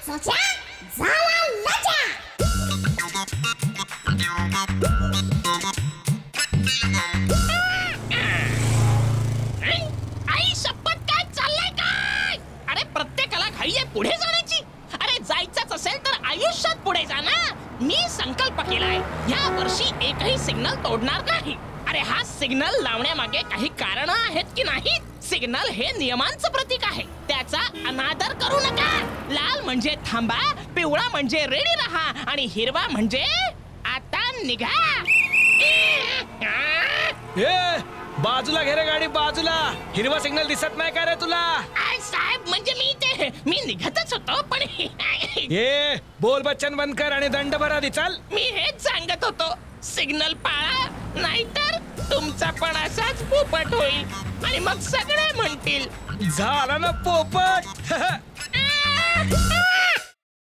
सोच्या झाला लजा. आई शपथ काय चाललंय काय? अरे प्रत्येकाला घाई आहे पुढे जाण्याची. अरे जायचंच असेल तर आयुष्यात पुढे जा ना. मी संकल्प केलाय या वर्षी एकही सिग्नल तोडणार नाही. अरे हा सिग्नल लावण्यामागे काही कारण आहेत की नाही? सिग्नल हे नियमांचं प्रतीक आहे, त्याचा अनादर करू नका. लाल म्हणजे थांबा, पिवळा म्हणजे रेडी राहा आणि हिरवा म्हणजे आता निघा. बाजूला घे रे गाडी, बाजूला. हिरवा सिग्नल दिसत नाही का रे तुला? साहेब म्हणजे मी निघतच होतो पण ये बोल बच्चन बंद कर आणि दंड भर आधी. चल. मी हेच सांगत होतो, सिग्नल पाळा नाहीतर तुमचा पण असाच पोपट होईल आणि मग सगळे म्हणतील झाला ना पोपट.